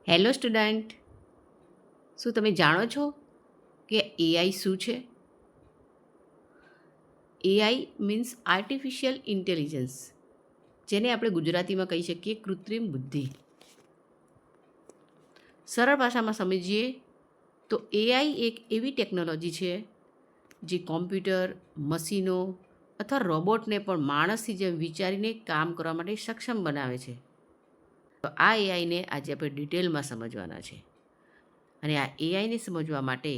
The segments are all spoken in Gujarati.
હેલો સ્ટુડન્ટ, શું તમે જાણો છો કે એઆઈ શું છે? એઆઈ મીન્સ આર્ટિફિશિયલ ઇન્ટેલિજન્સ, જેને આપણે ગુજરાતીમાં કહી શકીએ કૃત્રિમ બુદ્ધિ. સરળ ભાષામાં સમજીએ તો એઆઈ એક એવી ટેકનોલોજી છે જે કોમ્પ્યુટર, મશીનો અથવા રોબોટને પણ માણસથી જેમ વિચારીને કામ કરવા માટે સક્ષમ બનાવે છે. તો આ એઆઈને આજે આપણે ડિટેલમાં સમજવાના છે. અને આ એઆઈને સમજવા માટે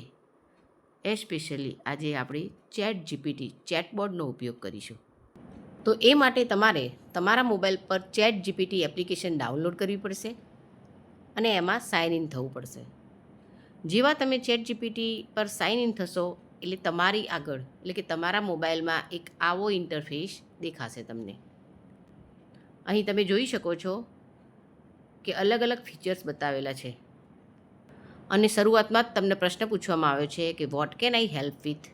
એસ્પેશિયલી આજે આપણે ChatGPT ચેટબોટનો ઉપયોગ કરીશું. તો એ માટે તમારે તમારા મોબાઈલ પર ChatGPT એપ્લિકેશન ડાઉનલોડ કરવી પડશે અને એમાં સાઇન ઇન થવું પડશે. જેવા તમે ChatGPT પર સાઇન ઇન થશો એટલે તમારી આગળ એટલે કે તમારા મોબાઈલમાં એક આવો ઇન્ટરફેસ દેખાશે તમને. અહીં તમે જોઈ શકો છો કે અલગ અલગ ફીચર્સ બતાવેલા છે અને શરૂઆતમાં જ તમને પ્રશ્ન પૂછવામાં આવ્યો છે કે what can I help with,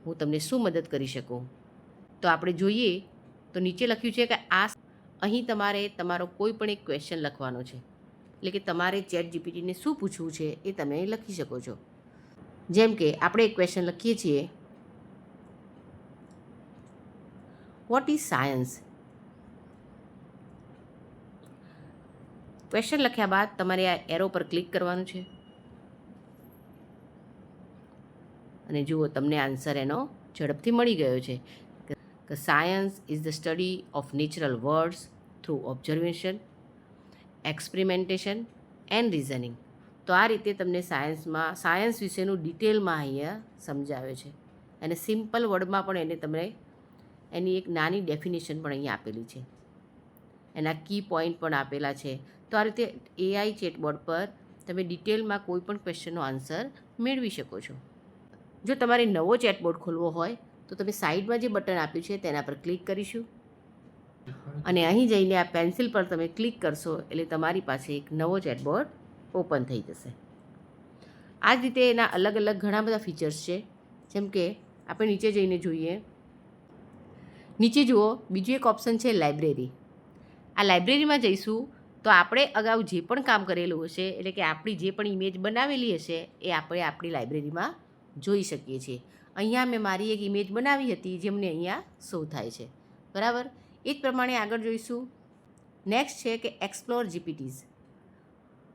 હું તમને શું મદદ કરી શકું. તો આપણે જોઈએ તો નીચે લખ્યું છે કે આ અહીં તમારે તમારો કોઈ પણ એક ક્વેશ્ચન લખવાનો છે, એટલે કે તમારે ChatGPTને શું પૂછવું છે એ તમે લખી શકો છો. જેમ કે આપણે એક ક્વેશ્ચન લખીએ છીએ, વોટ ઇઝ સાયન્સ. ક્વેશ્ચન લખ્યા બાદ તમારે આ એરો પર ક્લિક કરવાનું છે અને જુઓ તમને આન્સર એનો ઝડપથી મળી ગયો છે કે science is the study of natural world's through observation, experimentation and reasoning. તો આ રીતે તમને સાયન્સ વિશેનું ડિટેલમાં અહીંયા સમજાવે છે અને સિમ્પલ વર્ડમાં પણ એને તમને એની એક નાની ડેફિનેશન પણ અહીંયા આપેલી છે, એના કી પોઈન્ટ પણ આપેલા છે. તો આ રીતે એઆઈ ચેટબોટ પર તમે ડિટેલમાં કોઈ પણ ક્વેશ્ચનનો આન્સર મેળવી શકો છો. જો તમારે નવો ચેટબોટ ખોલવો હોય તો તમે સાઈડમાં જે બટન આપ્યું છે તેના પર ક્લિક કરીશું અને અહીં જઈને આ પેન્સિલ પર તમે ક્લિક કરશો એટલે તમારી પાસે એક નવો ચેટબોટ ઓપન થઈ જશે. આ જ રીતે એના અલગ અલગ ઘણા બધા ફીચર્સ છે. જેમ કે આપણે નીચે જઈને જોઈએ, નીચે જુઓ બીજું એક ઓપ્શન છે લાઇબ્રેરી. આ લાઇબ્રેરીમાં જઈશું તો આપણે અગાઉ જે પણ કામ કરેલું હશે, એટલે કે આપણી જે પણ ઇમેજ બનાવેલી હશે એ આપણે આપણી લાઇબ્રેરીમાં જોઈ શકીએ છીએ. અહીંયા મેં મારી એક ઇમેજ બનાવી હતી જેમને અહીંયા શો થાય છે, બરાબર. એ જ પ્રમાણે આગળ જોઈશું. નેક્સ્ટ છે કે એક્સપ્લોર જીપીટીઝ.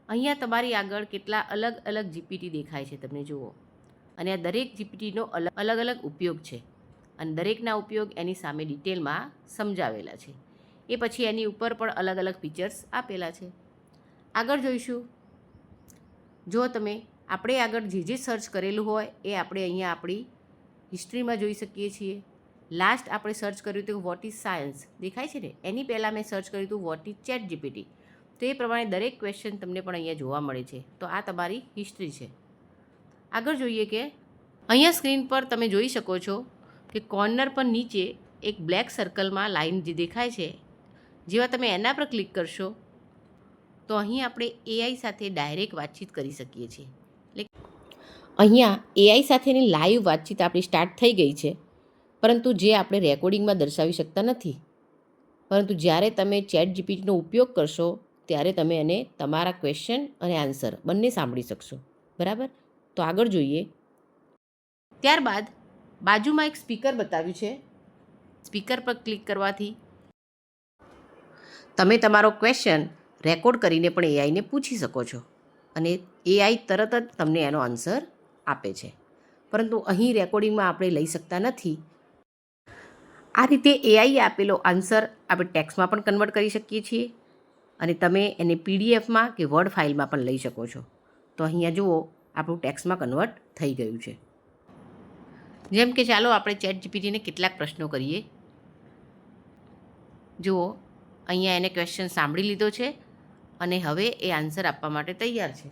અહીંયા તમારી આગળ કેટલા અલગ અલગ જીપીટી દેખાય છે, તમને જુઓ. અને આ દરેક જીપીટીનો અલગ અલગ ઉપયોગ છે અને દરેકના ઉપયોગ એની સામે ડિટેલમાં સમજાવેલા છે. એ પછી એની ઉપર પણ અલગ અલગ ફીચર્સ આપેલા છે. આગળ જોઈશું. જો તમે આપણે આગળ જે સર્ચ કરેલું હોય એ આપણે અહીંયા આપણી હિસ્ટ્રીમાં જોઈ શકીએ છીએ. લાસ્ટ આપણે સર્ચ કર્યું હતું વોટ ઇઝ સાયન્સ, દેખાય છે ને. એની પહેલાં મેં સર્ચ કર્યું હતું વોટ ઇઝ ChatGPT. તો એ પ્રમાણે દરેક ક્વેશ્ચન તમને પણ અહીંયા જોવા મળે છે. તો આ તમારી હિસ્ટ્રી છે. આગળ જોઈએ કે અહીંયા સ્ક્રીન પર તમે જોઈ શકો છો કે કોર્નર પર નીચે એક બ્લેક સર્કલમાં લાઇન જે દેખાય છે, જેવા તમે એના પર ક્લિક કરશો તો અહીં આપણે એઆઈ સાથે ડાયરેક્ટ વાતચીત કરી શકીએ છીએ. એટલે અહીંયા એઆઈ સાથેની લાઈવ વાતચીત આપણી સ્ટાર્ટ થઈ ગઈ છે, પરંતુ જે આપણે રેકોર્ડિંગમાં દર્શાવી શકતા નથી. પરંતુ જ્યારે તમે ChatGPTનો ઉપયોગ કરશો ત્યારે તમે એને તમારા ક્વેશ્ચન અને આન્સર બંને સાંભળી શકશો, બરાબર. તો આગળ જોઈએ. ત્યારબાદ બાજુમાં એક સ્પીકર બતાવ્યું છે. સ્પીકર પર ક્લિક કરવાથી તમે તમારો ક્વેશ્ચન રેકોર્ડ કરીને પણ એઆઈને પૂછી શકો છો અને એઆઈ તરત જ તમને એનો આન્સર આપે છે. પરંતુ અહીં રેકોર્ડિંગમાં આપણે લઈ શકતા નથી. આ રીતે એઆઈ આપેલો આન્સર આપણે ટેક્સ્ટમાં પણ કન્વર્ટ કરી શકીએ છીએ અને તમે એને પીડીએફમાં કે વર્ડ ફાઇલમાં પણ લઈ શકો છો. તો અહીંયા જુઓ આપણું ટેક્સ્ટમાં કન્વર્ટ થઈ ગયું છે. જેમ કે ચાલો આપણે ChatGPTને કેટલાક પ્રશ્નો કરીએ. જુઓ અહીંયા એને ક્વેશ્ચન સાંભળી લીધો છે અને હવે એ આન્સર આપવા માટે તૈયાર છે.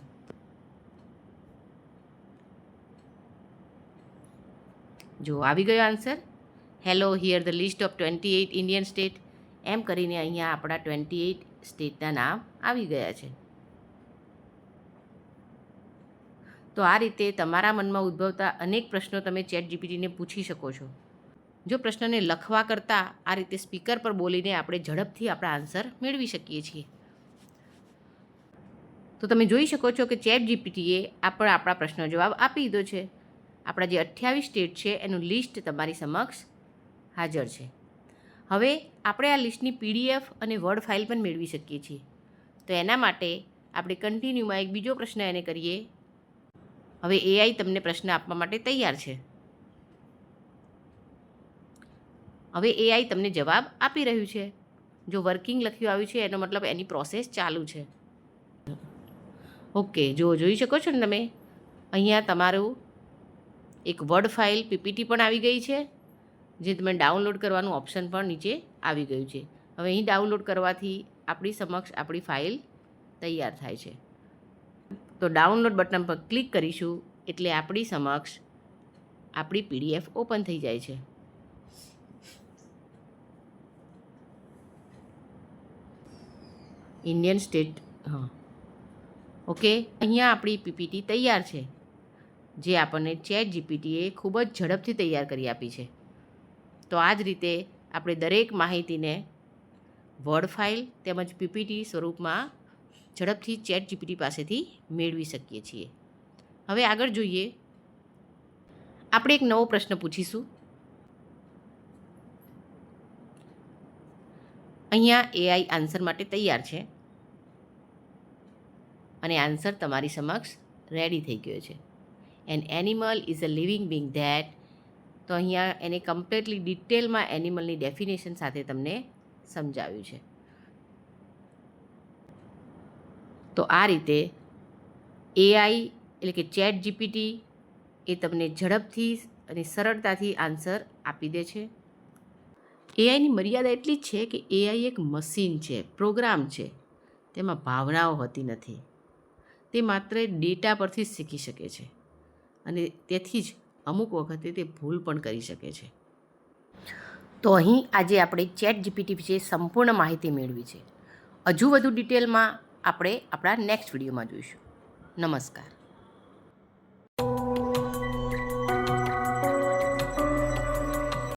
જો આવી ગયો answer. Hello, here the list of 28 Indian state. એમ કરીને અહીંયા આપણા 28 સ્ટેટના નામ આવી ગયા છે. તો આ રીતે તમારા મનમાં ઉદ્ભવતા અનેક પ્રશ્નો તમે ChatGPTને પૂછી શકો છો. જો પ્રશ્નને લખવા કરતાં આ રીતે સ્પીકર પર બોલીને આપણે ઝડપથી આપણા આન્સર મેળવી શકીએ છીએ. તો તમે જોઈ શકો છો કે ચેટ જીપીટીએ આપણા પ્રશ્નનો જવાબ આપી દીધો છે. આપણા જે 28 સ્ટેટ છે એનું લિસ્ટ તમારી સમક્ષ હાજર છે. હવે આપણે આ લિસ્ટની PDF અને વર્ડ ફાઇલ પણ મેળવી શકીએ છીએ. તો એના માટે આપણે કન્ટિન્યુમાં એક બીજો પ્રશ્ન એને કરીએ. હવે AI તમને પ્રશ્ન આપવા માટે તૈયાર છે. હવે AI તમને જવાબ આપી રહ્યું છે. જો વર્કિંગ લખ્યું આવ્યું છે એનો મતલબ એની પ્રોસેસ ચાલુ છે. ઓકે, જોઈ શકો છો ને તમે, અહીંયા તમારું એક વર્ડ ફાઇલ PPT પણ આવી ગઈ છે, જે તમે ડાઉનલોડ કરવાનું ઓપ્શન પણ નીચે આવી ગયું છે. હવે અહીં ડાઉનલોડ કરવાથી આપણી સમક્ષ આપણી ફાઇલ તૈયાર થાય છે. તો ડાઉનલોડ બટન પર ક્લિક કરીશું એટલે આપણી સમક્ષ આપણી PDF ઓપન થઈ જાય છે. ઇન્ડિયન સ્ટેટ, ઓકે, અહીંયા આપણી PPT તૈયાર છે, જે આપણને ચેટ જીપીટીએ ખૂબ જ ઝડપથી તૈયાર કરી આપી છે. તો આ જ રીતે આપણે દરેક માહિતીને વર્ડ ફાઇલ તેમજ PPT સ્વરૂપમાં ઝડપથી ચેટ જીપીટી પાસેથી મેળવી શકીએ છીએ. હવે આગળ જોઈએ, આપણે એક નવો પ્રશ્ન પૂછીશું. અહીંયા AI આન્સર માટે તૈયાર છે અને આન્સર તમારી સમક્ષ રેડી થઈ ગયો છે. N animal is a living Bing that, તો અહીંયા એને કમ્પ્લીટલી ડિટેલમાં એનિમલની ડેફિનેશન સાથે તમને સમજાવ્યું છે. તો આ રીતે AI એટલે કે ચેટ જીપીટી એ તમને ઝડપથી અને સરળતાથી આન્સર આપી દે છે. AIની મર્યાદા એટલી જ છે કે AI એક મશીન છે, પ્રોગ્રામ છે, તેમાં ભાવનાઓ હોતી નથી. તે માત્ર ડેટા પરથી જ શીખી શકે છે અને તેથી જ અમુક વખતે તે ભૂલ પણ કરી શકે છે. તો અહીં આજે આપણે ચેટ જીપીટી વિશે સંપૂર્ણ માહિતી મેળવી છે. હજુ વધુ ડિટેલમાં આપણે આપણા નેક્સ્ટ વિડીયોમાં જોઈશું. નમસ્કાર.